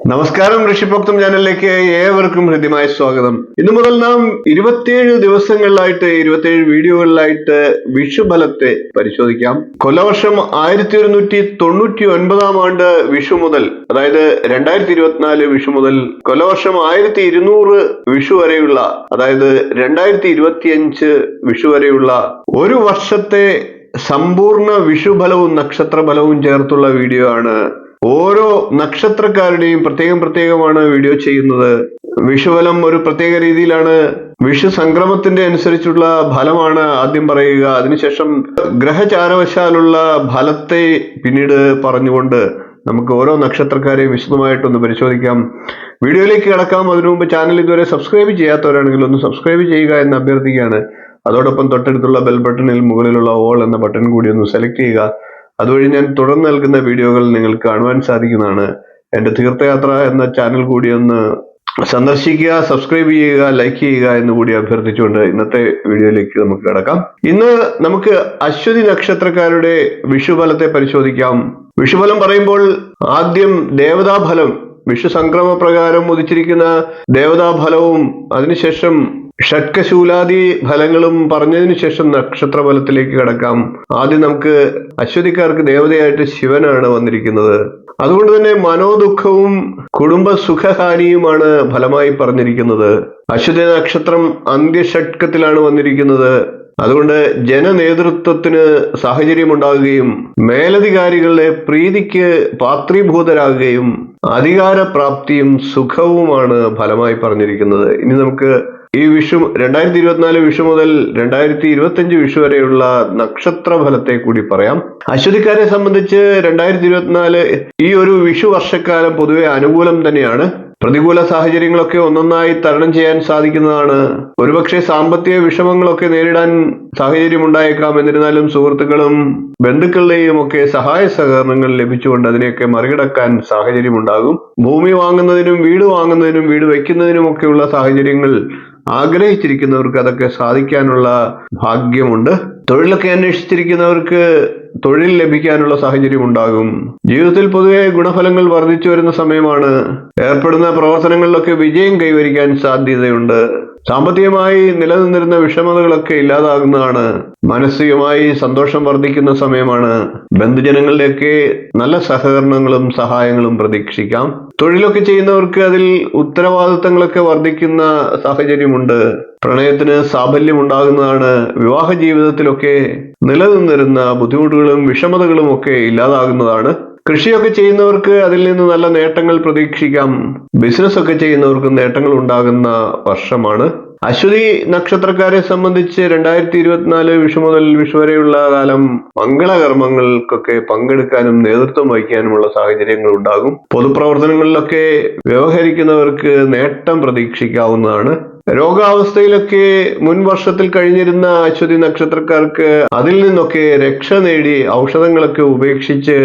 നമസ്കാരം, ഋഷിഭക്തം ചാനലിലേക്ക് ഏവർക്കും ഹൃദ്യമായ സ്വാഗതം. ഇന്നു മുതൽ നാം 27 ദിവസങ്ങളിലായിട്ട് 27 വീഡിയോകളിലായിട്ട് വിഷുബലത്തെ പരിശോധിക്കാം. കൊല്ലവർഷം 1199 ആണ്ട് വിഷു മുതൽ, അതായത് 2024 വിഷു മുതൽ കൊല്ലവർഷം 1200 വിഷു വരെയുള്ള, അതായത് 2025 വിഷു വരെയുള്ള ഒരു വർഷത്തെ സമ്പൂർണ്ണ വിഷുഫലവും നക്ഷത്രഫലവും ചേർത്തുള്ള വീഡിയോ ആണ്. ഓരോ നക്ഷത്രക്കാരുടെയും പ്രത്യേകമാണ് വീഡിയോ ചെയ്യുന്നത്. വിഷുഫലം ഒരു പ്രത്യേക രീതിയിലാണ്. വിഷു സംക്രമത്തിന്റെ അനുസരിച്ചുള്ള ഫലമാണ് ആദ്യം പറയുക. അതിനുശേഷം ഗ്രഹചാരവശാലുള്ള ഫലത്തെ പിന്നീട് പറഞ്ഞുകൊണ്ട് നമുക്ക് ഓരോ നക്ഷത്രക്കാരെയും വിശദമായിട്ടൊന്ന് പരിശോധിക്കാം. വീഡിയോയിലേക്ക് കിടക്കാം. അതിനു മുമ്പ് ചാനൽ ഇതുവരെ സബ്സ്ക്രൈബ് ചെയ്യാത്തവരാണെങ്കിൽ ഒന്ന് സബ്സ്ക്രൈബ് ചെയ്യുക എന്ന് അഭ്യർത്ഥിക്കുകയാണ്. അതോടൊപ്പം തൊട്ടടുത്തുള്ള ബെൽ ബട്ടണിൽ മുകളിലുള്ള ഓൾ എന്ന ബട്ടൺ കൂടി ഒന്ന് സെലക്ട് ചെയ്യുക. അതുവഴി ഞാൻ തുടർന്ന് നൽകുന്ന വീഡിയോകൾ നിങ്ങൾക്ക് കാണുവാൻ സാധിക്കുന്നതാണ്. എൻ്റെ തീർത്ഥയാത്ര എന്ന ചാനൽ കൂടി ഒന്ന് സന്ദർശിക്കുക, സബ്സ്ക്രൈബ് ചെയ്യുക, ലൈക്ക് ചെയ്യുക എന്ന് കൂടി അഭ്യർത്ഥിച്ചുകൊണ്ട് ഇന്നത്തെ വീഡിയോയിലേക്ക് നമുക്ക് കിടക്കാം. ഇന്ന് നമുക്ക് അശ്വതി നക്ഷത്രക്കാരുടെ വിഷുഫലത്തെ പരിശോധിക്കാം. വിഷുഫലം പറയുമ്പോൾ ആദ്യം ദേവതാഫലം, വിഷു സംക്രമ പ്രകാരം ഉദിച്ചിരിക്കുന്ന ദേവതാഫലവും അതിനുശേഷം ഷഡ്കശൂലാദി ഫലങ്ങളും പറഞ്ഞതിന് ശേഷം നക്ഷത്രഫലത്തിലേക്ക് കടക്കാം. ആദ്യം നമുക്ക് അശ്വതിക്കാർക്ക് ദേവതയായിട്ട് ശിവനാണ് വന്നിരിക്കുന്നത്. അതുകൊണ്ട് തന്നെ മനോദുഃഖവും കുടുംബ സുഖഹാനിയുമാണ് ഫലമായി പറഞ്ഞിരിക്കുന്നത്. അശ്വതി നക്ഷത്രം അന്ത്യഷഡ്കത്തിലാണ് വന്നിരിക്കുന്നത്. അതുകൊണ്ട് ജനനേതൃത്വത്തിന് സാഹചര്യമുണ്ടാകുകയും മേലധികാരികളുടെ പ്രീതിക്ക് പാത്രീഭൂതരാകുകയും അധികാരപ്രാപ്തിയും സുഖവുമാണ് ഫലമായി പറഞ്ഞിരിക്കുന്നത്. ഇനി നമുക്ക് ഈ വിഷു 2024 വിഷു മുതൽ 2025 വിഷു വരെയുള്ള നക്ഷത്രഫലത്തെ കൂടി പറയാം. അശ്വതിക്കാരെ സംബന്ധിച്ച് 2024 ഈ ഒരു വിഷു വർഷക്കാലം പൊതുവെ അനുകൂലം തന്നെയാണ്. പ്രതികൂല സാഹചര്യങ്ങളൊക്കെ ഒന്നൊന്നായി തരണം ചെയ്യാൻ സാധിക്കുന്നതാണ്. ഒരുപക്ഷെ സാമ്പത്തിക വിഷമങ്ങളൊക്കെ നേരിടാൻ സാഹചര്യം ഉണ്ടായേക്കാം. എന്നിരുന്നാലും സുഹൃത്തുക്കളും ബന്ധുക്കളുടെയും ഒക്കെ സഹായ സഹകരണങ്ങൾ ലഭിച്ചുകൊണ്ട് അതിനെയൊക്കെ മറികടക്കാൻ സാഹചര്യമുണ്ടാകും. ഭൂമി വാങ്ങുന്നതിനും വീട് വാങ്ങുന്നതിനും വീട് വയ്ക്കുന്നതിനും ഒക്കെയുള്ള സാഹചര്യങ്ങൾ ആഗ്രഹിച്ചിരിക്കുന്നവർക്ക് അതൊക്കെ സാധിക്കാനുള്ള ഭാഗ്യമുണ്ട്. തൊഴിലൊക്കെ അന്വേഷിച്ചിരിക്കുന്നവർക്ക് തൊഴിൽ ലഭിക്കാനുള്ള സാഹചര്യം ഉണ്ടാകും. ജീവിതത്തിൽ പൊതുവെ ഗുണഫലങ്ങൾ വർദ്ധിച്ചു വരുന്ന സമയമാണ്. ഏർപ്പെടുന്ന പ്രവർത്തനങ്ങളിലൊക്കെ വിജയം കൈവരിക്കാൻ സാധ്യതയുണ്ട്. സാമ്പത്തികമായി നിലനിന്നിരുന്ന വിഷമതകളൊക്കെ ഇല്ലാതാകുന്നതാണ്. മാനസികമായി സന്തോഷം വർദ്ധിക്കുന്ന സമയമാണ്. ബന്ധുജനങ്ങളുടെയൊക്കെ നല്ല സഹകരണങ്ങളും സഹായങ്ങളും പ്രതീക്ഷിക്കാം. തൊഴിലൊക്കെ ചെയ്യുന്നവർക്ക് അതിൽ ഉത്തരവാദിത്തങ്ങളൊക്കെ വർദ്ധിക്കുന്ന സാഹചര്യമുണ്ട്. പ്രണയത്തിന് സാഫല്യം ഉണ്ടാകുന്നതാണ്. വിവാഹ ജീവിതത്തിലൊക്കെ നിലനിന്നിരുന്ന ബുദ്ധിമുട്ടുകളും വിഷമതകളും ഒക്കെ ഇല്ലാതാകുന്നതാണ്. കൃഷിയൊക്കെ ചെയ്യുന്നവർക്ക് അതിൽ നിന്ന് നല്ല നേട്ടങ്ങൾ പ്രതീക്ഷിക്കാം. ബിസിനസ് ഒക്കെ ചെയ്യുന്നവർക്ക് നേട്ടങ്ങൾ ഉണ്ടാകുന്ന വർഷമാണ്. അശ്വതി നക്ഷത്രക്കാരെ സംബന്ധിച്ച് 2024 വിഷു മുതൽ വിഷു വരെയുള്ള കാലം മംഗളകർമ്മങ്ങൾക്കൊക്കെ പങ്കെടുക്കാനും നേതൃത്വം വഹിക്കാനുമുള്ള സാഹചര്യങ്ങൾ ഉണ്ടാകും. പൊതുപ്രവർത്തനങ്ങളിലൊക്കെ വ്യവഹരിക്കുന്നവർക്ക് നേട്ടം പ്രതീക്ഷിക്കാവുന്നതാണ്. രോഗാവസ്ഥയിലൊക്കെ മുൻ വർഷത്തിൽ കഴിഞ്ഞിരുന്ന അശ്വതി നക്ഷത്രക്കാർക്ക് അതിൽ നിന്നൊക്കെ രക്ഷ നേടി ഔഷധങ്ങളൊക്കെ ഉപേക്ഷിച്ച്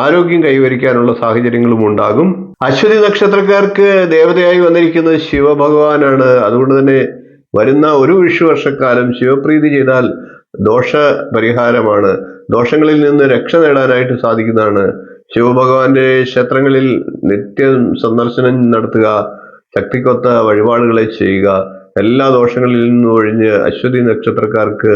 ആരോഗ്യം കൈവരിക്കാനുള്ള സാഹചര്യങ്ങളും ഉണ്ടാകും. അശ്വതി നക്ഷത്രക്കാർക്ക് ദേവതയായി വന്നിരിക്കുന്നത് ശിവഭഗവാനാണ്. അതുകൊണ്ട് തന്നെ വരുന്ന ഒരു വിഷു വർഷക്കാലം ശിവപ്രീതി ചെയ്താൽ ദോഷ പരിഹാരമാണ്. ദോഷങ്ങളിൽ നിന്ന് രക്ഷ നേടാനായിട്ട് സാധിക്കുന്നതാണ്. ശിവഭഗവാന്റെ ക്ഷേത്രങ്ങളിൽ നിത്യം സന്ദർശനം നടത്തുക, ശക്തിക്കൊത്ത വഴിപാടുകളെ ചെയ്യുക. എല്ലാ ദോഷങ്ങളിൽ നിന്നും ഒഴിഞ്ഞ് അശ്വതി നക്ഷത്രക്കാർക്ക്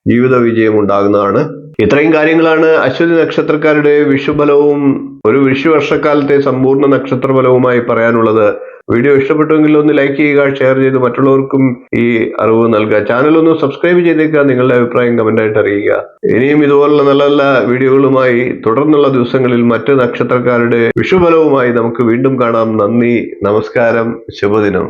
ജീവിത വിജയം ഉണ്ടാകുന്നതാണ്. ഇത്രയും കാര്യങ്ങളാണ് അശ്വതി നക്ഷത്രക്കാരുടെ വിഷുഫലവും ഒരു വിഷു വർഷക്കാലത്തെ സമ്പൂർണ്ണ നക്ഷത്രഫലവുമായി പറയാനുള്ളത്. വീഡിയോ ഇഷ്ടപ്പെട്ടുവെങ്കിൽ ഒന്ന് ലൈക്ക് ചെയ്യുക, ഷെയർ ചെയ്ത് മറ്റുള്ളവർക്കും ഈ അറിവ് നൽകുക. ചാനൽ ഒന്ന് സബ്സ്ക്രൈബ് ചെയ്തേക്കുക. നിങ്ങളുടെ അഭിപ്രായം കമന്റായിട്ട് അറിയിക്കുക. ഇനിയും ഇതുപോലുള്ള നല്ല നല്ല വീഡിയോകളുമായി തുടർന്നുള്ള ദിവസങ്ങളിൽ മറ്റ് നക്ഷത്രക്കാരുടെ വിഷുഫലവുമായി നമുക്ക് വീണ്ടും കാണാം. നന്ദി, നമസ്കാരം, ശുഭദിനം.